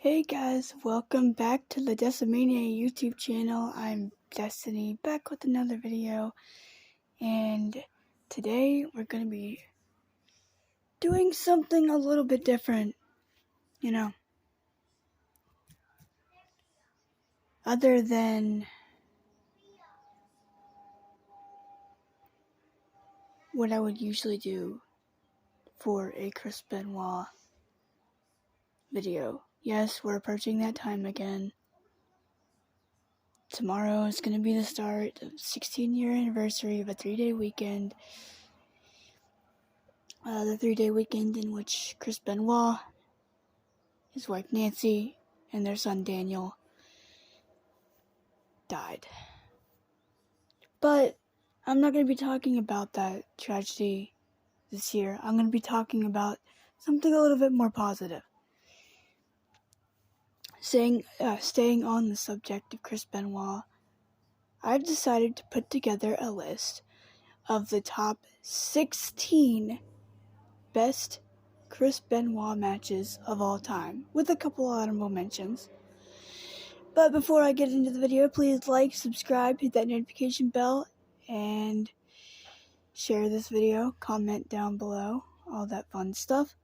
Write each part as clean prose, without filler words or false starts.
Hey guys, welcome back to the Decimania YouTube channel. I'm Destiny, back with another video, and today we're going to be doing something a little bit different, other than what I would usually do for a Chris Benoit video. Yes, we're approaching that time again. Tomorrow is going to be the start of the 16-year anniversary of a 3-day weekend. The 3-day weekend in which Chris Benoit, his wife Nancy, and their son Daniel died. But I'm not going to be talking about that tragedy this year. I'm going to be talking about something a little bit more positive. Staying on the subject of Chris Benoit, I've decided to put together a list of the top 16 best Chris Benoit matches of all time, with a couple honorable mentions. But before I get into the video, please like, subscribe, hit that notification bell, and share this video, comment down below, all that fun stuff.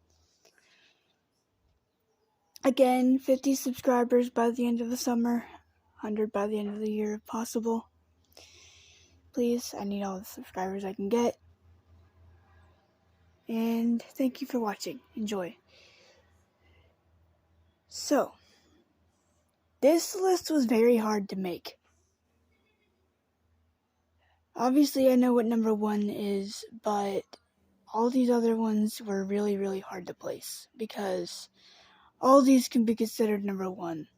Again, 50 subscribers by the end of the summer, 100 by the end of the year if possible. Please, I need all the subscribers I can get. And thank you for watching. Enjoy. So, this list was very hard to make. Obviously, I know what number 1 is, but all these other ones were really, really hard to place, because all these can be considered number 1.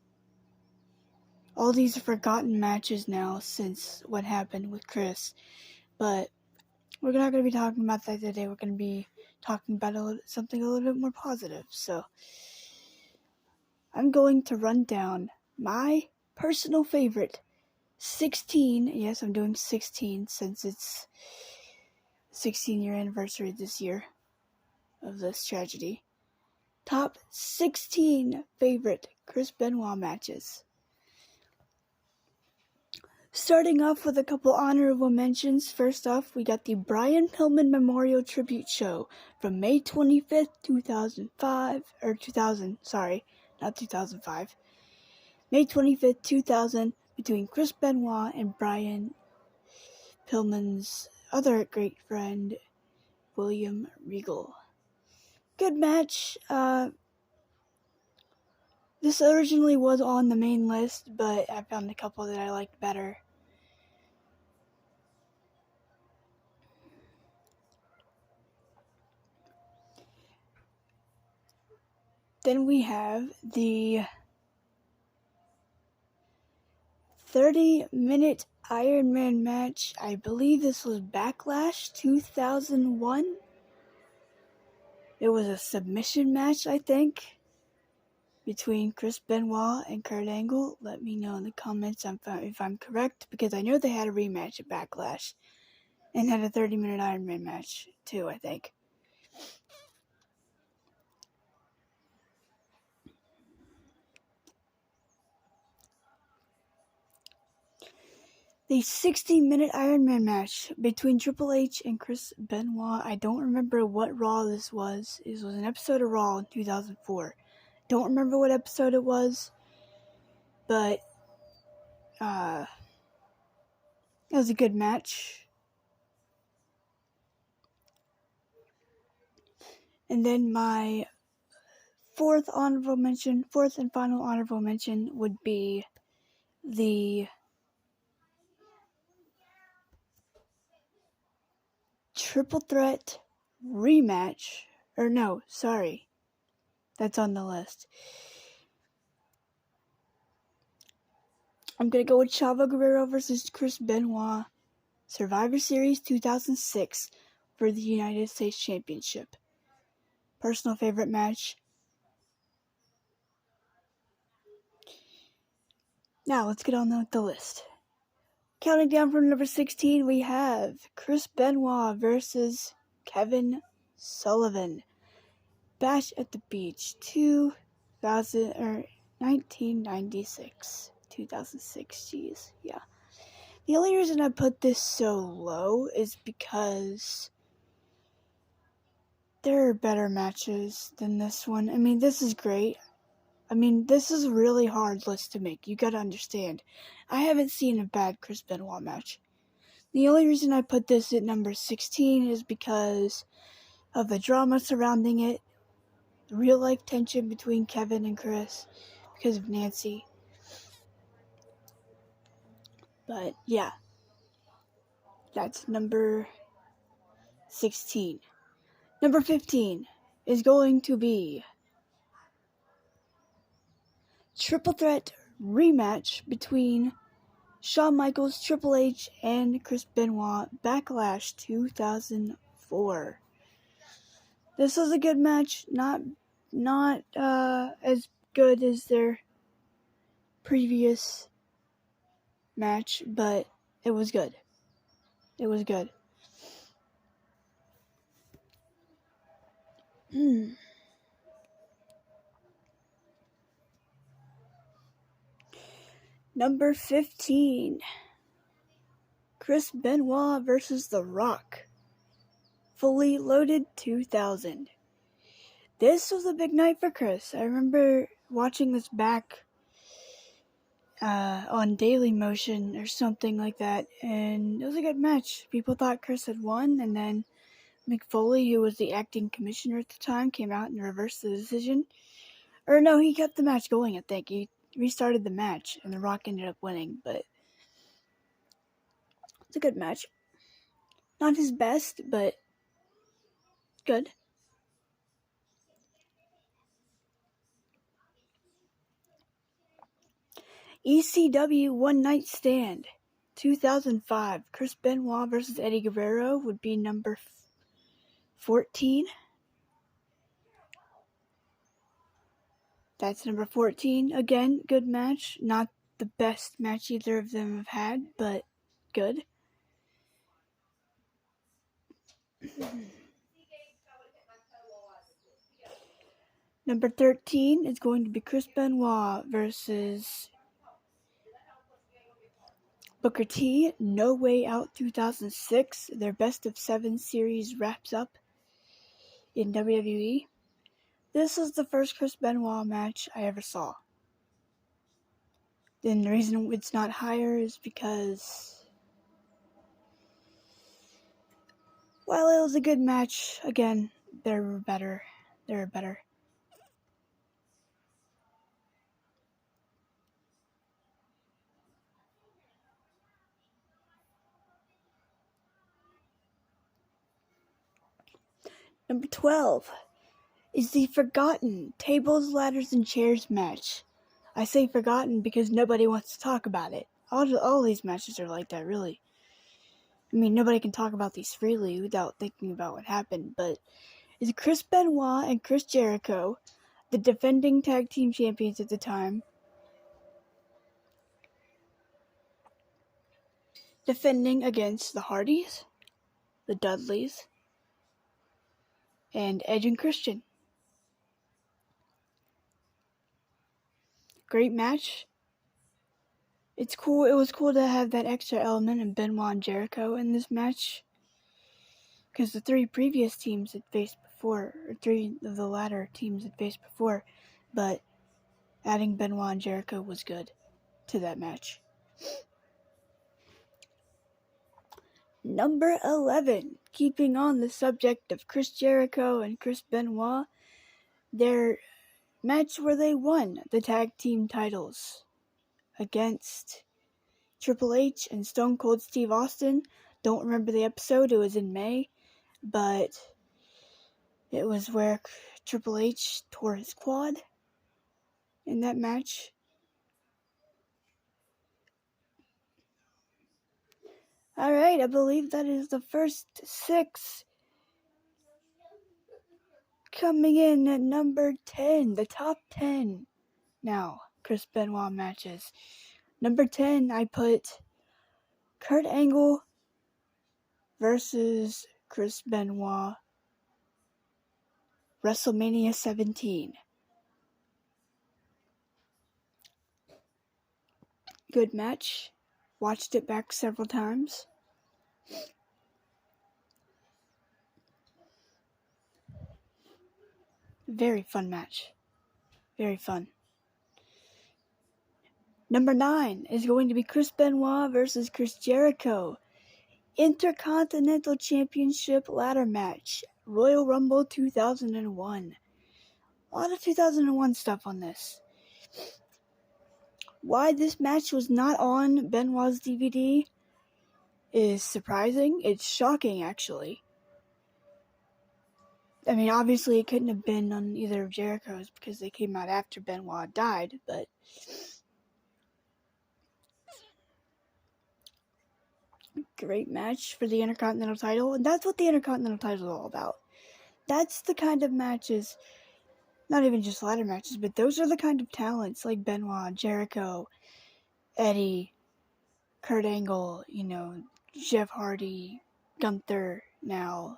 All these are forgotten matches now since what happened with Chris, but we're not going to be talking about that today. We're going to be talking about something a little bit more positive. So, I'm going to run down my personal favorite 16, yes, I'm doing 16 since it's 16-year anniversary this year of this tragedy. Top 16 favorite Chris Benoit matches. Starting off with a couple honorable mentions. First off, we got the Brian Pillman Memorial Tribute Show from May 25th, 2005, or 2000, sorry, not 2005. May 25th, 2000, between Chris Benoit and Brian Pillman's other great friend, William Regal. Good match. This originally was on the main list, but I found a couple that I liked better. Then we have the 30-minute Iron Man match. I believe this was Backlash 2001. It was a submission match, I think, between Chris Benoit and Kurt Angle. Let me know in the comments if I'm correct, because I know they had a rematch at Backlash and had a 30-minute Iron Man match too, I think. The 60-minute Iron Man match between Triple H and Chris Benoit. I don't remember what Raw this was. It was an episode of Raw in 2004. Don't remember what episode it was, but it was a good match. And then my fourth and final honorable mention would be the Triple Threat rematch. Or no, sorry. That's on the list. I'm going to go with Chavo Guerrero versus Chris Benoit, Survivor Series 2006 for the United States Championship. Personal favorite match. Now, let's get on with the list. Counting down from number 16, we have Chris Benoit versus Kevin Sullivan. Bash at the Beach 2000, 1996. 2006, geez, yeah. The only reason I put this so low is because there are better matches than this one. I mean, this is great. I mean, this is a really hard list to make. You gotta understand. I haven't seen a bad Chris Benoit match. The only reason I put this at number 16 is because of the drama surrounding it, the real life tension between Kevin and Chris because of Nancy. But yeah, that's number 16. Number 15 is going to be Triple Threat rematch between Shawn Michaels, Triple H, and Chris Benoit, Backlash 2004. This was a good match, not as good as their previous match, but it was good. It was good. Number 15. Chris Benoit versus The Rock. Fully Loaded 2000. This was a big night for Chris. I remember watching this back on Daily Motion or something like that, and it was a good match. People thought Chris had won, and then Mick Foley, who was the acting commissioner at the time, came out and reversed the decision. Or no, he kept the match going, I think. He restarted the match, and The Rock ended up winning, but it's a good match. Not his best, but good. ECW One Night Stand 2005. Chris Benoit versus Eddie Guerrero would be number 14. That's number 14. Again, good match. Not the best match either of them have had, but good. Number 13 is going to be Chris Benoit versus Booker T. No Way Out 2006. Their best of 7 series wraps up in WWE. This is the first Chris Benoit match I ever saw. Then the reason it's not higher is because, while it was a good match, again, there were better. Number 12 is the forgotten Tables, Ladders, and Chairs match. I say forgotten because nobody wants to talk about it. All these matches are like that, really. I mean, nobody can talk about these freely without thinking about what happened, but it's Chris Benoit and Chris Jericho, the defending tag team champions at the time, defending against the Hardys, the Dudleys, and Edge and Christian. Great match. It's cool. It was cool to have that extra element of Benoit and Jericho in this match, because the 3 previous teams had faced before, or 3 of the latter teams had faced before, but adding Benoit and Jericho was good to that match. Number 11, keeping on the subject of Chris Jericho and Chris Benoit, their match where they won the tag team titles against Triple H and Stone Cold Steve Austin. Don't remember the episode, it was in May, but it was where Triple H tore his quad in that match. Alright, I believe that is the first 6. Coming in at number 10, the top 10 now, Chris Benoit matches. Number 10, I put Kurt Angle versus Chris Benoit, WrestleMania 17. Good match. Watched it back several times. Very fun match. Very fun. Number 9 is going to be Chris Benoit versus Chris Jericho. Intercontinental Championship ladder match. Royal Rumble 2001. A lot of 2001 stuff on this. Why this match was not on Benoit's DVD is surprising. It's shocking, actually. I mean, obviously it couldn't have been on either of Jericho's because they came out after Benoit died, but great match for the Intercontinental title, and that's what the Intercontinental title is all about. That's the kind of matches, not even just ladder matches, but those are the kind of talents like Benoit, Jericho, Eddie, Kurt Angle, Jeff Hardy, Gunther now,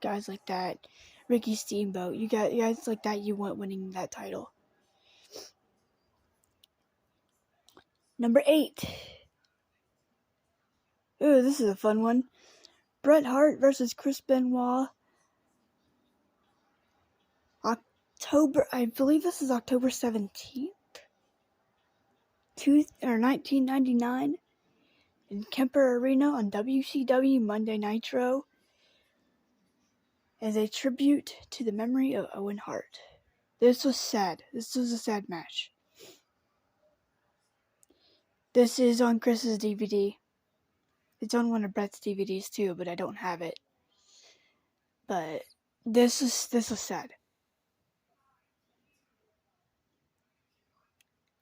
guys like that, Ricky Steamboat, you guys like that you want winning that title. Number 8. Ooh, this is a fun one. Bret Hart versus Chris Benoit. I believe this is October 17th, 1999, in Kemper Arena on WCW Monday Nitro, as a tribute to the memory of Owen Hart. This was sad. This was a sad match. This is on Chris's DVD. It's on one of Bret's DVDs too, but I don't have it. But this was sad.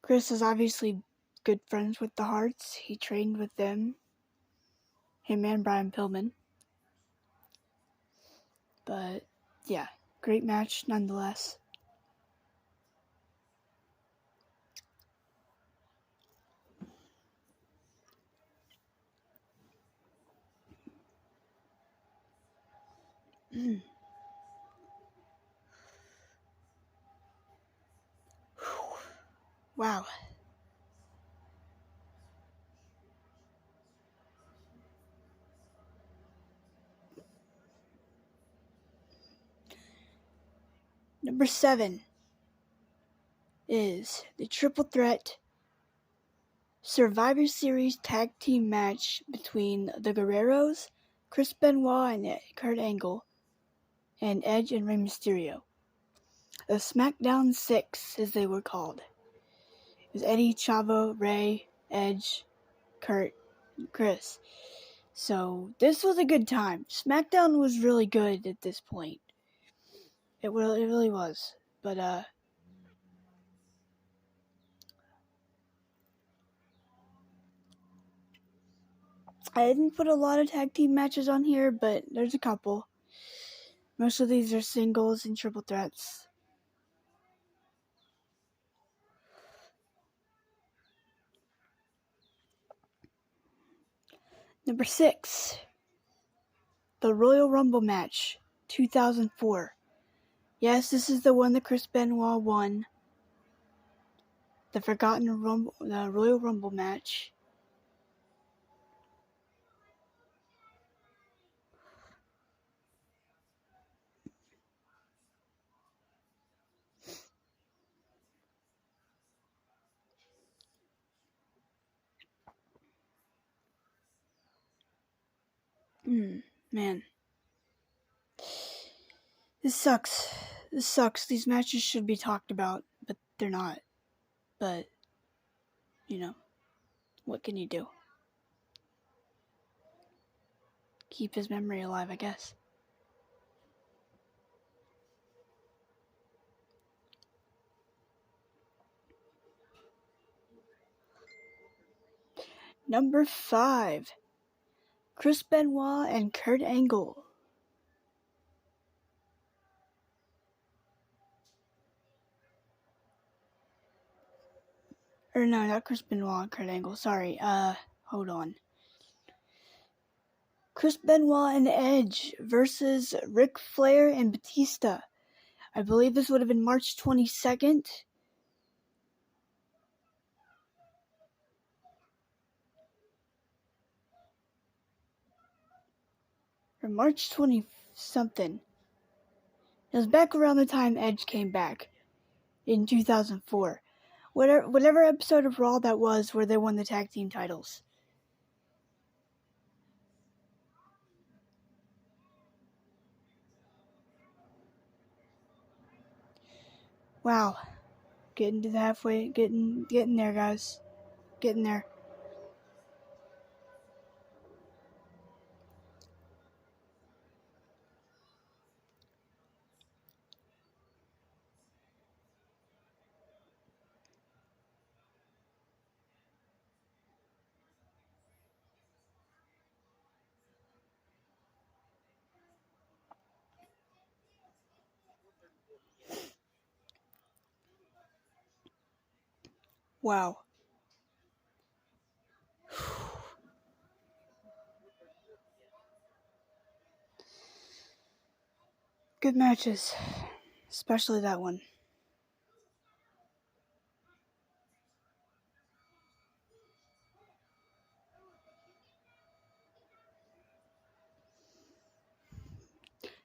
Chris is obviously good friends with the Harts. He trained with them. Him and Brian Pillman. But yeah, great match nonetheless. Wow. Number 7 is the Triple Threat Survivor Series Tag Team match between the Guerreros, Chris Benoit and Kurt Angle, and Edge and Rey Mysterio. The SmackDown 6, as they were called. It was Eddie, Chavo, Rey, Edge, Kurt, and Chris. So this was a good time. SmackDown was really good at this point. It really was. But I didn't put a lot of tag team matches on here, but there's a couple. Most of these are singles and triple threats. Number 6, the Royal Rumble match, 2004. Yes, this is the one that Chris Benoit won. The the Royal Rumble match. Man. This sucks. These matches should be talked about, but they're not. But, what can you do? Keep his memory alive, I guess. Number 5, Chris Benoit and Kurt Angle. Or no, not Chris Benoit and Kurt Angle. Sorry, hold on. Chris Benoit and Edge versus Ric Flair and Batista. I believe this would have been March 22nd. or March 20-something. It was back around the time Edge came back in 2004. Whatever episode of Raw that was where they won the tag team titles. Wow. Getting to the halfway, getting there, guys. Getting there. Wow. Good matches. Especially that one.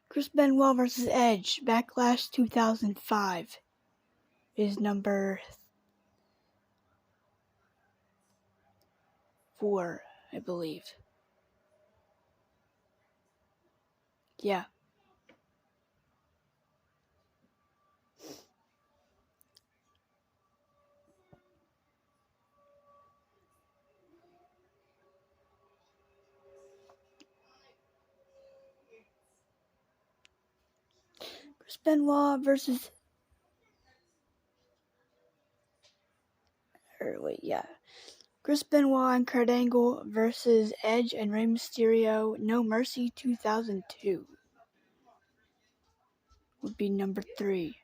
Chris Benoit vs. Edge, Backlash 2005 is number 4, I believe. Yeah. Chris Benoit versus... Chris Benoit and Kurt Angle versus Edge and Rey Mysterio, No Mercy 2002 would be number 3.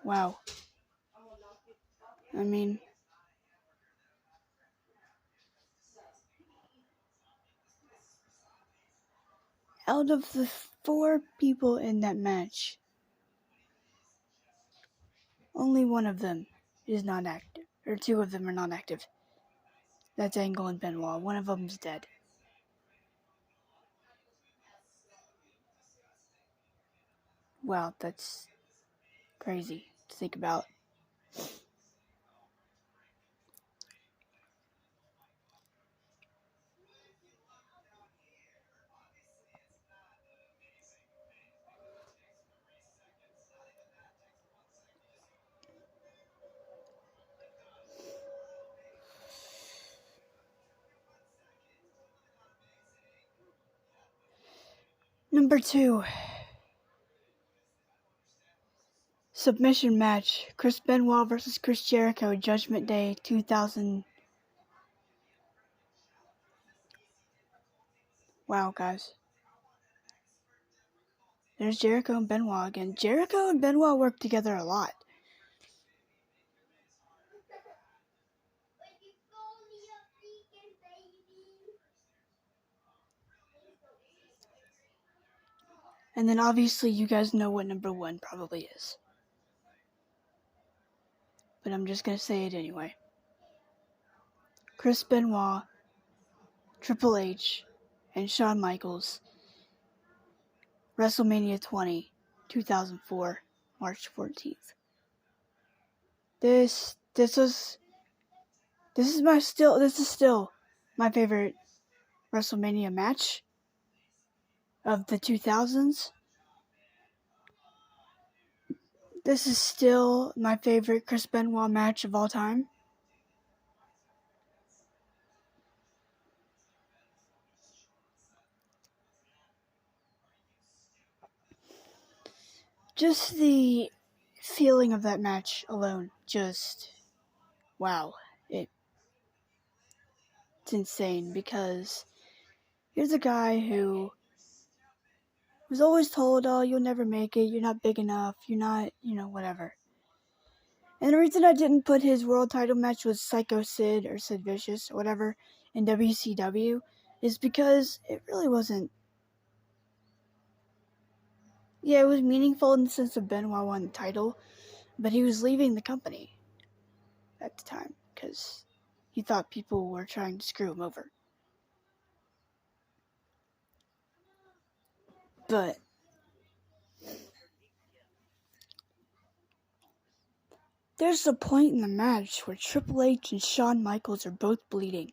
Wow. I mean, out of the 4 people in that match, only one of them is not active, or 2 of them are not active. That's Angle and Benoit. One of them's dead. Wow, that's crazy to think about. Number 2. Submission match. Chris Benoit versus Chris Jericho, Judgment Day 2000. Wow, guys. There's Jericho and Benoit again. Jericho and Benoit work together a lot. And then obviously you guys know what number 1 probably is. But I'm just going to say it anyway. Chris Benoit, Triple H, and Shawn Michaels. WrestleMania 20, 2004, March 14th. This is still my favorite WrestleMania match of the 2000s. This is still my favorite Chris Benoit match of all time. Just the feeling of that match alone, just wow. It's insane because here's a guy who was always told, oh, you'll never make it, you're not big enough, you're not, whatever. And the reason I didn't put his world title match with Psycho Sid or Sid Vicious or whatever in WCW is because it really wasn't. Yeah, it was meaningful in the sense of Benoit won the title, but he was leaving the company at the time because he thought people were trying to screw him over. But there's a point in the match where Triple H and Shawn Michaels are both bleeding.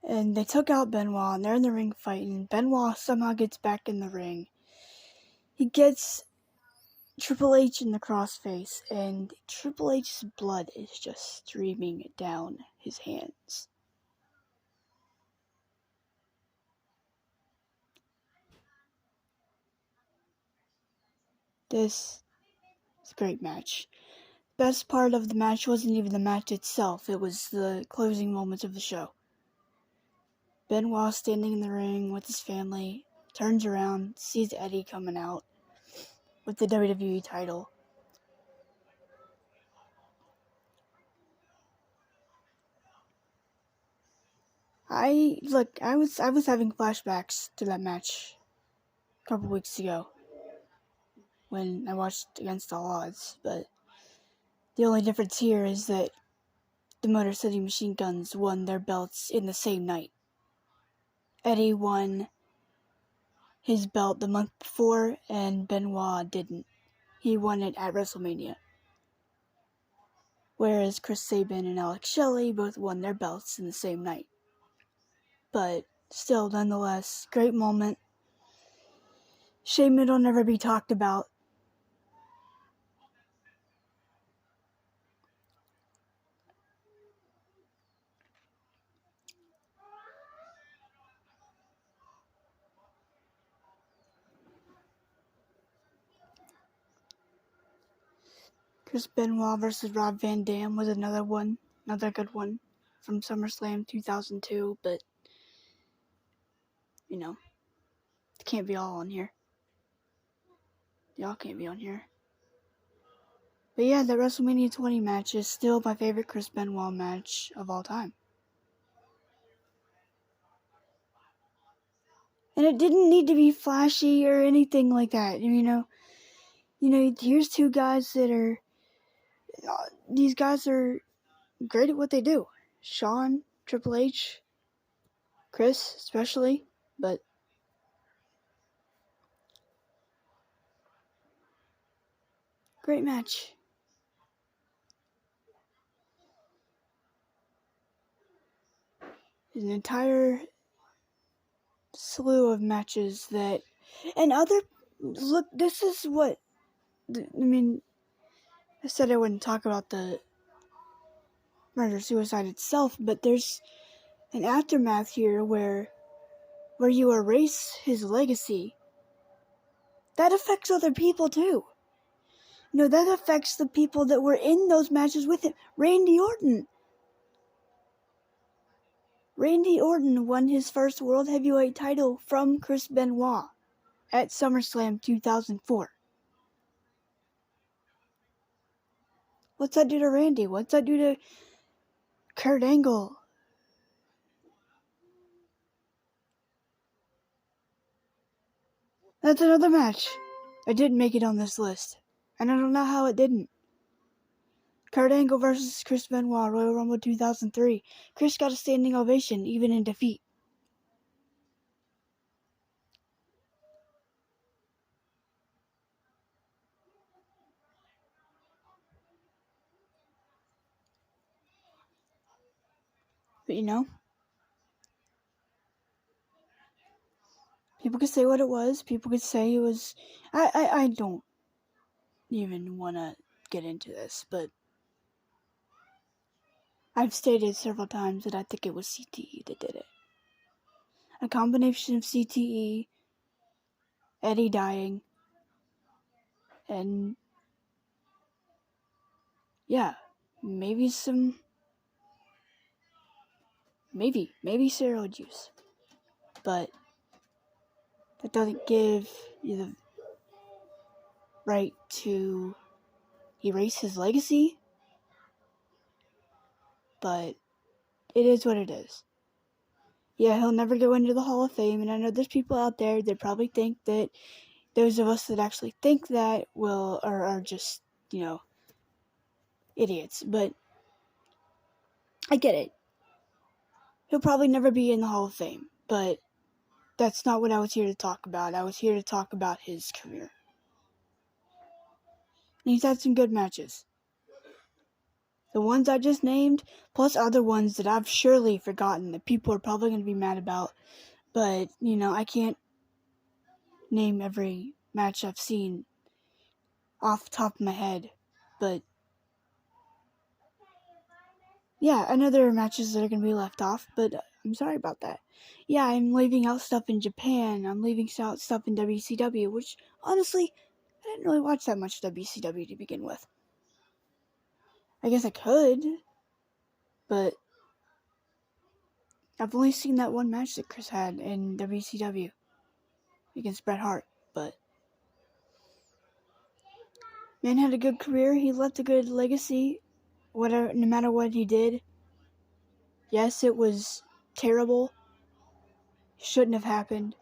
And they took out Benoit, and they're in the ring fighting. Benoit somehow gets back in the ring. He gets Triple H in the crossface, and Triple H's blood is just streaming down his hands. This is a great match. Best part of the match wasn't even the match itself, it was the closing moments of the show. Benoit standing in the ring with his family, turns around, sees Eddie coming out with the WWE title. I was having flashbacks to that match a couple weeks ago when I watched Against All Odds, but the only difference here is that the Motor City Machine Guns won their belts in the same night. Eddie won his belt the month before, and Benoit didn't. He won it at WrestleMania. Whereas Chris Sabin and Alex Shelley both won their belts in the same night. But still, nonetheless, great moment. Shame it'll never be talked about. Chris Benoit versus Rob Van Dam was another good one from SummerSlam 2002, but, it can't be all on here. Y'all can't be on here. But yeah, the WrestleMania 20 match is still my favorite Chris Benoit match of all time. And it didn't need to be flashy or anything like that. Here's two guys that are... These guys are great at what they do. Shawn, Triple H, Chris especially, but... Great match. An entire slew of matches that... And other... Look, this is what... I said I wouldn't talk about the murder-suicide itself, but there's an aftermath here where you erase his legacy. That affects other people too. That affects the people that were in those matches with him. Randy Orton. Randy Orton won his first World Heavyweight title from Chris Benoit at SummerSlam 2004. What's that do to Randy? What's that do to Kurt Angle? That's another match. I didn't make it on this list. And I don't know how it didn't. Kurt Angle versus Chris Benoit, Royal Rumble 2003. Chris got a standing ovation, even in defeat. But people could say what it was. People could say it was... I don't even want to get into this, but I've stated several times that I think it was CTE that did it. A combination of CTE, Eddie dying, and yeah, maybe steroid use. But that doesn't give you the right to erase his legacy. But it is what it is. Yeah, he'll never go into the Hall of Fame, and I know there's people out there that probably think that those of us that actually think that are just, idiots. But I get it. He'll probably never be in the Hall of Fame, but that's not what I was here to talk about. I was here to talk about his career. And he's had some good matches. The ones I just named, plus other ones that I've surely forgotten that people are probably going to be mad about. But, I can't name every match I've seen off the top of my head. But, yeah, I know there are matches that are going to be left off, but I'm sorry about that. Yeah, I'm leaving out stuff in Japan. I'm leaving out stuff in WCW, which, honestly, I didn't really watch that much WCW to begin with. I guess I could, but I've only seen that one match that Chris had in WCW against Bret Hart, but man had a good career. He left a good legacy, no matter what he did. Yes, it was terrible. Shouldn't have happened.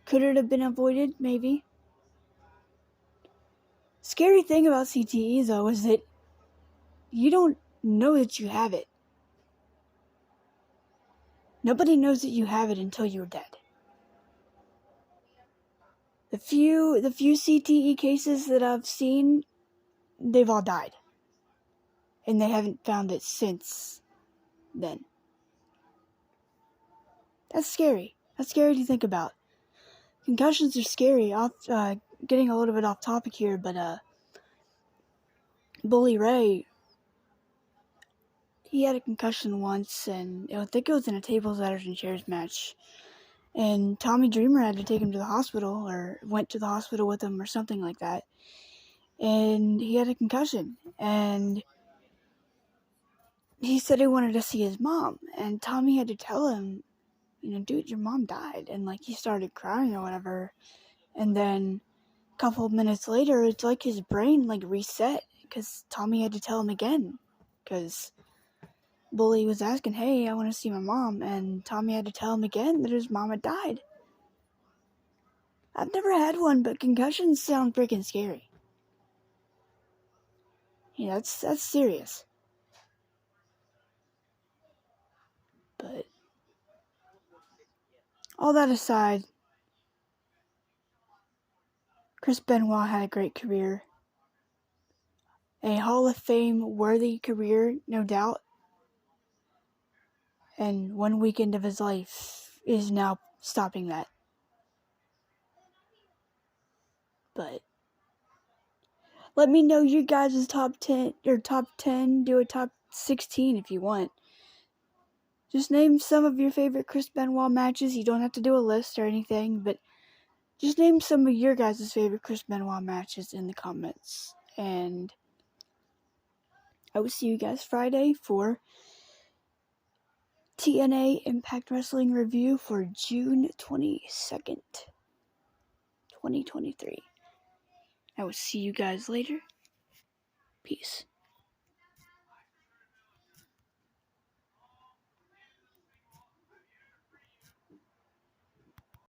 Could it have been avoided? Maybe. Scary thing about CTE, though, is that you don't know that you have it. Nobody knows that you have it until you're dead. The few CTE cases that I've seen, they've all died. And they haven't found it since then. That's scary. That's scary to think about. Concussions are scary. Getting a little bit off topic here, but Bully Ray, he had a concussion once, and I think it was in a tables, ladders, and chairs match. And Tommy Dreamer had to take him to the hospital, or went to the hospital with him, or something like that. And he had a concussion, and he said he wanted to see his mom, and Tommy had to tell him, dude, your mom died, and he started crying or whatever, and then a couple of minutes later, it's like his brain reset, because Tommy had to tell him again, because Bully was asking, hey, I want to see my mom, and Tommy had to tell him again that his mom had died. I've never had one, but concussions sound freaking scary. Yeah, that's serious. But all that aside, Chris Benoit had a great career. A Hall of Fame worthy career, no doubt. And one weekend of his life is now stopping that. But let me know your guys' top 10, or top 10, do a top 16 if you want. Just name some of your favorite Chris Benoit matches. You don't have to do a list or anything, but just name some of your guys' favorite Chris Benoit matches in the comments. And I will see you guys Friday for TNA Impact Wrestling review for June 22nd, 2023. I will see you guys later. Peace.